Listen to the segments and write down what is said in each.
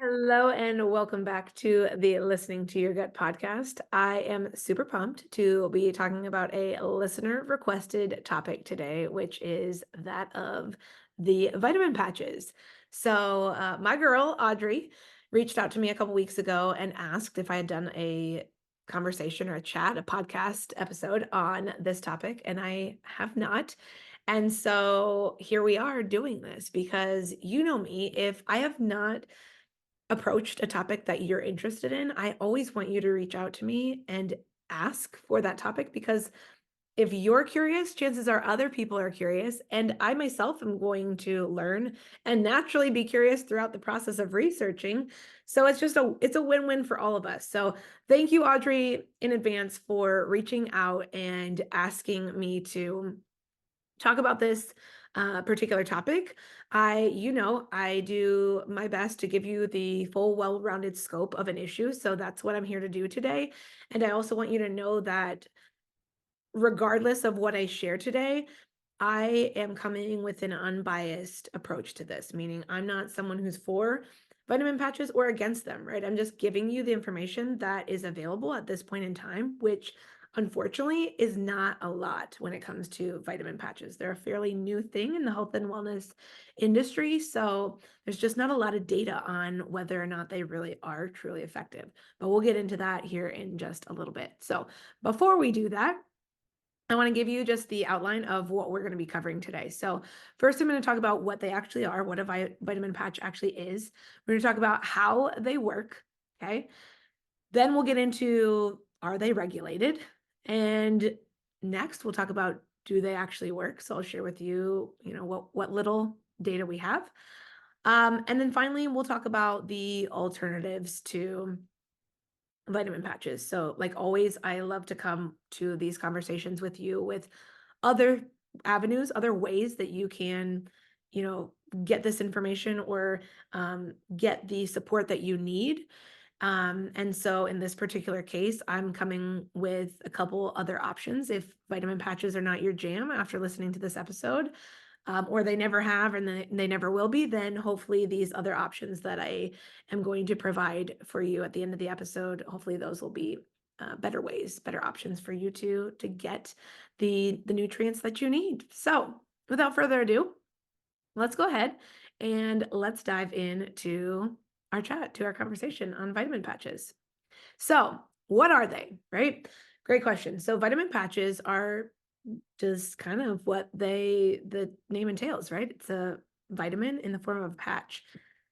Hello and welcome back to the Listening to Your Gut podcast. I am super pumped to be talking about a listener requested topic today, which is that of the vitamin patches. My girl, Audrey, reached out to me a couple weeks ago and asked if I had done a conversation or a chat, a podcast episode on this topic, and I have not. And so here we are doing this because you know me, if I have not approached a topic that you're interested in, I always want you to reach out to me and ask for that topic because if you're curious, chances are other people are curious. And I myself am going to learn and naturally be curious throughout the process of researching. So it's a win-win for all of us. So thank you, Audrey, in advance for reaching out and asking me to talk about this particular topic. I do my best to give you the full, well-rounded scope of an issue. So that's what I'm here to do today. And I also want you to know that regardless of what I share today, I am coming with an unbiased approach to this, meaning I'm not someone who's for vitamin patches or against them, right? I'm just giving you the information that is available at this point in time, which unfortunately is not a lot when it comes to vitamin patches. They're a fairly new thing in the health and wellness industry. So there's just not a lot of data on whether or not they really are truly effective. But we'll get into that here in just a little bit. So before we do that, I want to give you just the outline of what we're going to be covering today. So first, I'm going to talk about what they actually are, what a vitamin patch actually is. We're going to talk about how they work, okay? Then we'll get into, are they regulated? And next, we'll talk about, do they actually work? So I'll share with you, what little data we have. And then finally, we'll talk about the alternatives to vitamin patches. So like always, I love to come to these conversations with you with other avenues, other ways that you can, get this information or get the support that you need. And so in this particular case, I'm coming with a couple other options if vitamin patches are not your jam after listening to this episode, or they never have and they never will be, then hopefully these other options that I am going to provide for you at the end of the episode, hopefully those will be better ways, better options for you to get the nutrients that you need. So without further ado, let's go ahead and let's dive into our chat, to our conversation on vitamin patches. So what are they, right? Great question. So vitamin patches are just kind of what the name entails, right? It's a vitamin in the form of a patch.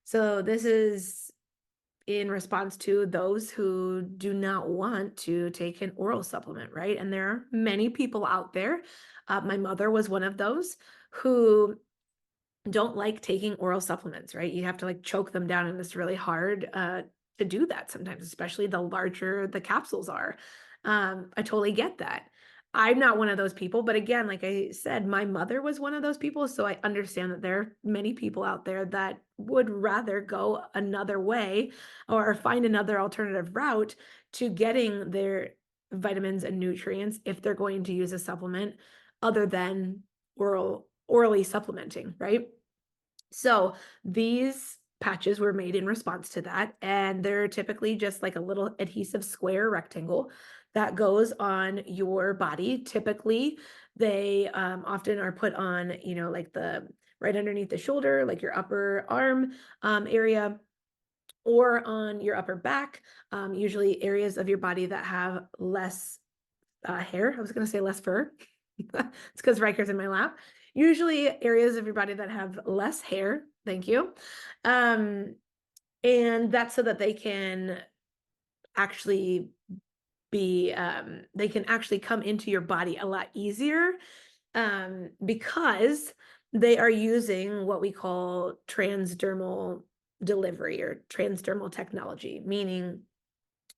So this is in response to those who do not want to take an oral supplement, right? And there are many people out there. My mother was one of those who don't like taking oral supplements, right? You have to like choke them down, and it's really hard to do that sometimes, especially the larger the capsules are. I totally get that. I'm not one of those people, but again, like I said, my mother was one of those people, so I understand that there are many people out there that would rather go another way or find another alternative route to getting their vitamins and nutrients if they're going to use a supplement other than orally supplementing, right? So these patches were made in response to that, and they're typically just like a little adhesive square rectangle that goes on your body. Typically, they often are put on, like the right underneath the shoulder, like your upper arm area, or on your upper back, usually areas of your body that have less hair. I was going to say less fur. It's because Riker's in my lap. Usually areas of your body that have less hair. Thank you. Um, and that's so that they can actually they can actually come into your body a lot easier, because they are using what we call transdermal delivery or transdermal technology, meaning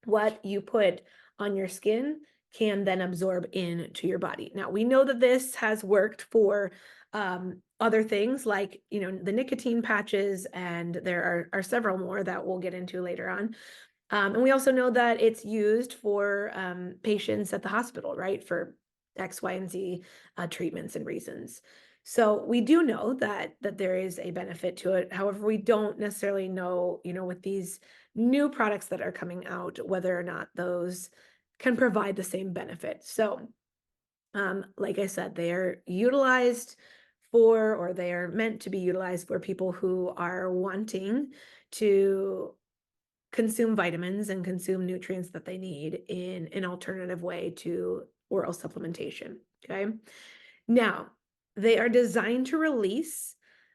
what you put on your skin can then absorb into your body. Now, we know that this has worked for other things like, the nicotine patches, and there are several more that we'll get into later on. And we also know that it's used for patients at the hospital, right? For X, Y, and Z treatments and reasons. So we do know that there is a benefit to it. However, we don't necessarily know, with these new products that are coming out, whether or not those can provide the same benefit. So, like I said, they are utilized for, or they are meant to be utilized for people who are wanting to consume vitamins and consume nutrients that they need in an alternative way to oral supplementation. Okay. Now, they are designed to release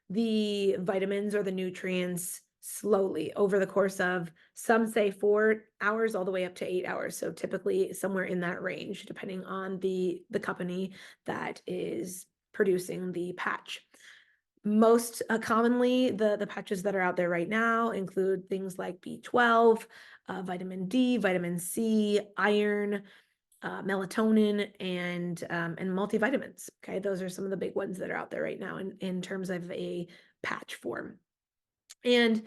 the vitamins or the nutrients slowly over the course of, some say, 4 hours all the way up to 8 hours. So typically somewhere in that range, depending on the company that is producing the patch. Most commonly, the patches that are out there right now include things like B12, vitamin D, vitamin C, iron, melatonin, and multivitamins. Okay, those are some of the big ones that are out there right now in terms of a patch form. And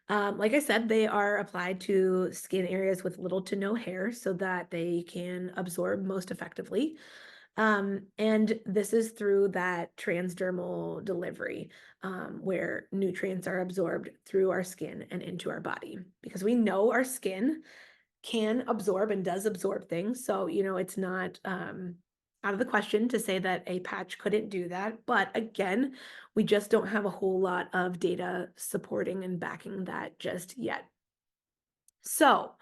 like I said, they are applied to skin areas with little to no hair so that they can absorb most effectively. And this is through that transdermal delivery, where nutrients are absorbed through our skin and into our body. Because we know our skin can absorb and does absorb things. So, it's not out of the question to say that a patch couldn't do that. But again, we just don't have a whole lot of data supporting and backing that just yet. So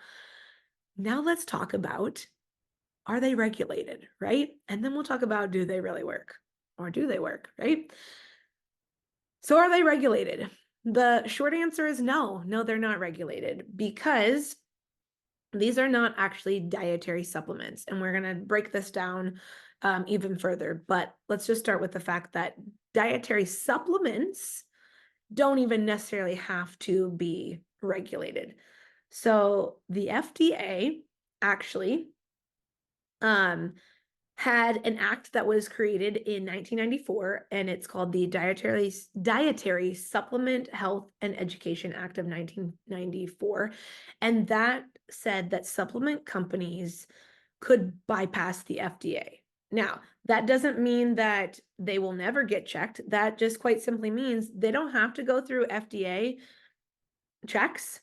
now let's talk about, are they regulated, right? And then we'll talk about, do they really work, or do they work, right? So are they regulated? The short answer is no. No, they're not regulated, because these are not actually dietary supplements. And we're going to break this down even further. But let's just start with the fact that dietary supplements don't even necessarily have to be regulated. So the FDA actually had an act that was created in 1994, and it's called the Dietary Supplement Health and Education Act of 1994. And that said that supplement companies could bypass the FDA. Now, that doesn't mean that they will never get checked. That just quite simply means they don't have to go through FDA checks,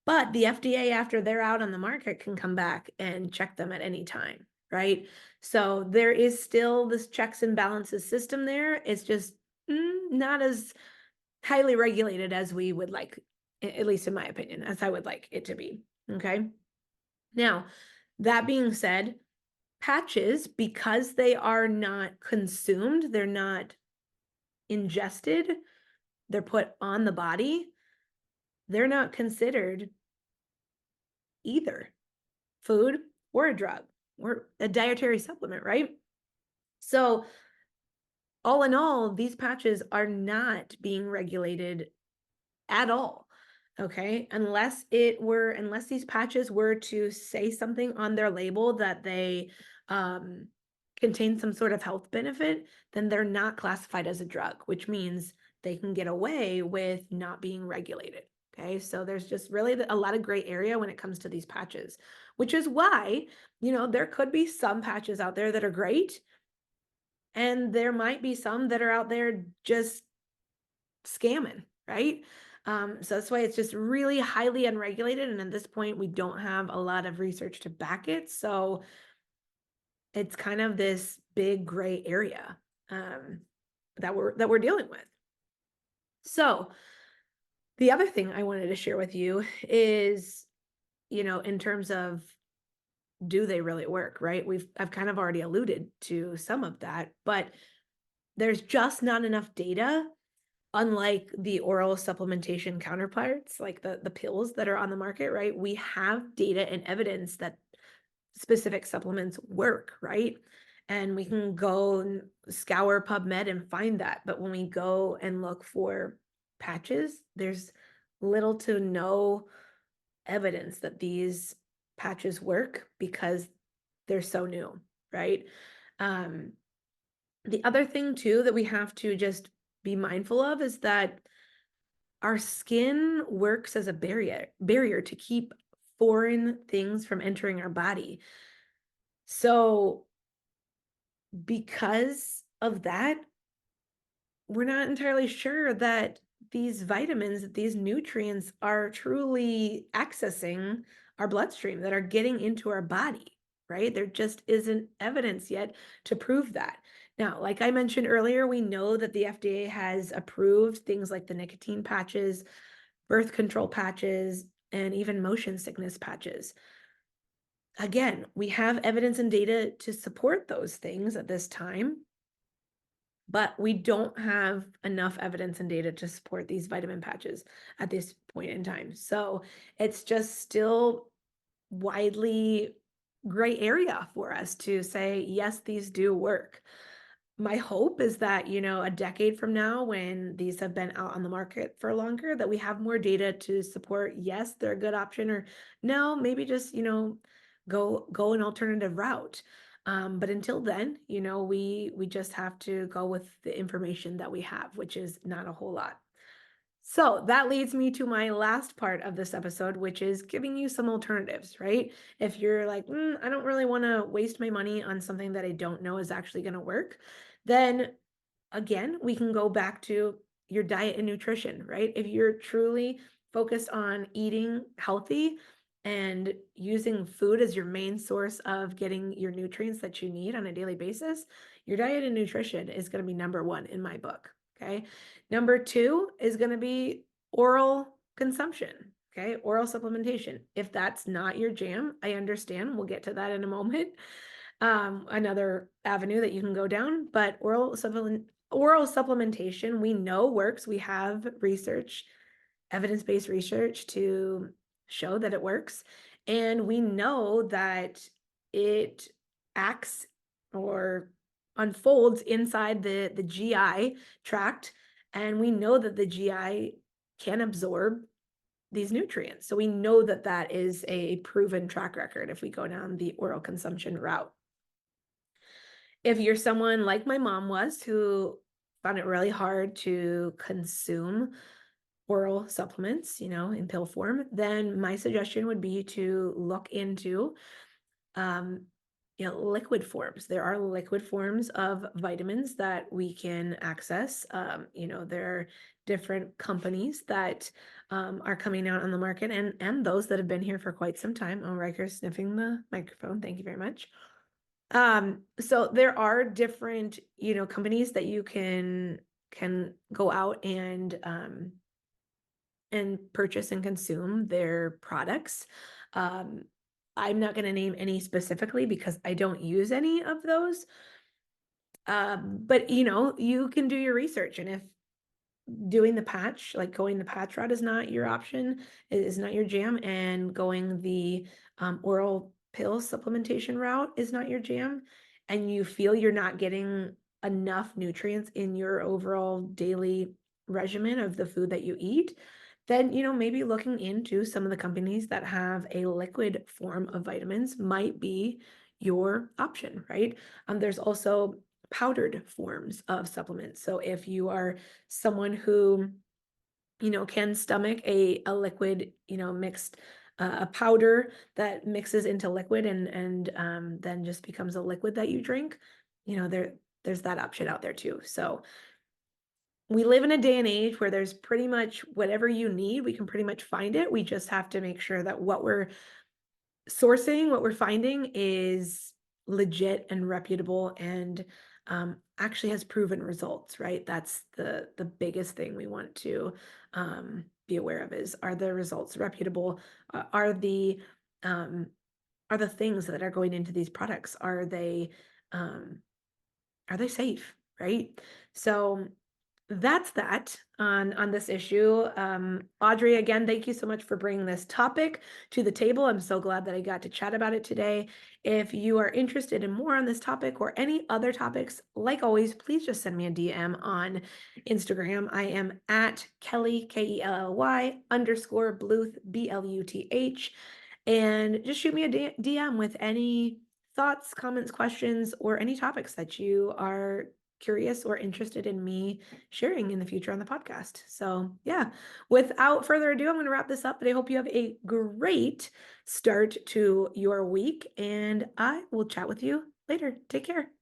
but the FDA, after they're out on the market, can come back and check them at any time, right? So there is still this checks and balances system there. It's just not as highly regulated as we would like, at least in my opinion, as I would like it to be. Okay. Now, that being said, patches, because they are not consumed, they're not ingested, they're put on the body, they're not considered either food or a drug or a dietary supplement, right? So all in all, these patches are not being regulated at all. Okay. Unless these patches were to say something on their label that they contain some sort of health benefit, then they're not classified as a drug, which means they can get away with not being regulated. Okay. So there's just really a lot of gray area when it comes to these patches, which is why, there could be some patches out there that are great. And there might be some that are out there just scamming, right? So that's why it's just really highly unregulated. And at this point, we don't have a lot of research to back it. So it's kind of this big gray area that we're dealing with. So the other thing I wanted to share with you is, in terms of, do they really work, right? I've kind of already alluded to some of that, but there's just not enough data, unlike the oral supplementation counterparts, like the pills that are on the market, right? We have data and evidence that specific supplements work, right? And we can go and scour PubMed and find that. But when we go and look for patches, there's little to no evidence that these patches work because they're so new, right? The other thing too that we have to just be mindful of is that our skin works as a barrier to keep foreign things from entering our body. So because of that, we're not entirely sure that these vitamins, that these nutrients are truly accessing our bloodstream, that are getting into our body, right? There just isn't evidence yet to prove that. Now, like I mentioned earlier, we know that the FDA has approved things like the nicotine patches, birth control patches, and even motion sickness patches. Again, we have evidence and data to support those things at this time, but we don't have enough evidence and data to support these vitamin patches at this point in time. So it's just still widely gray area for us to say, yes, these do work. My hope is that, a decade from now, when these have been out on the market for longer, that we have more data to support, yes, they're a good option, or no, maybe just, go an alternative route. But until then, we just have to go with the information that we have, which is not a whole lot. So that leads me to my last part of this episode, which is giving you some alternatives, right? If you're like, I don't really want to waste my money on something that I don't know is actually going to work, then again, we can go back to your diet and nutrition, right? If you're truly focused on eating healthy and using food as your main source of getting your nutrients that you need on a daily basis, your diet and nutrition is going to be number one in my book. Okay. Number two is going to be oral consumption. Okay. Oral supplementation. If that's not your jam, I understand. We'll get to that in a moment. Another avenue that you can go down, but oral supplementation, we know works. We have research, evidence-based research to show that it works. And we know that it acts or unfolds inside the GI tract. And we know that the GI can absorb these nutrients. So we know that that is a proven track record if we go down the oral consumption route. If you're someone like my mom was, who found it really hard to consume oral supplements, in pill form, then my suggestion would be to look into, liquid forms. There are liquid forms of vitamins that we can access. There are different companies that are coming out on the market, and those that have been here for quite some time. Oh, Riker sniffing the microphone. Thank you very much. So there are different, companies that you can go out and purchase and consume their products. I'm not going to name any specifically because I don't use any of those. But you can do your research, and if doing the patch, like going the patch route is not your option, is not your jam, and going the oral pill supplementation route is not your jam, and you feel you're not getting enough nutrients in your overall daily regimen of the food that you eat, then maybe looking into some of the companies that have a liquid form of vitamins might be your option, right? There's also powdered forms of supplements. So if you are someone who can stomach a liquid, mixed, a powder that mixes into liquid and then just becomes a liquid that you drink, there's that option out there too. So we live in a day and age where there's pretty much whatever you need, we can pretty much find it. We just have to make sure that what we're sourcing, what we're finding, is legit and reputable and actually has proven results, right? That's the biggest thing we want to be aware of, is, are the results reputable? Are the things that are going into these products, are they safe, right? So that's that on this issue. Audrey, again, thank you so much for bringing this topic to the table. I'm so glad that I got to chat about it today. If you are interested in more on this topic or any other topics, like always, please just send me a DM on Instagram. I am at Kelly, KELLY _Bluth, BLUTH, and just shoot me a DM with any thoughts, comments, questions, or any topics that you are curious or interested in me sharing in the future on the podcast. So yeah, without further ado, I'm going to wrap this up, but I hope you have a great start to your week, and I will chat with you later. Take care.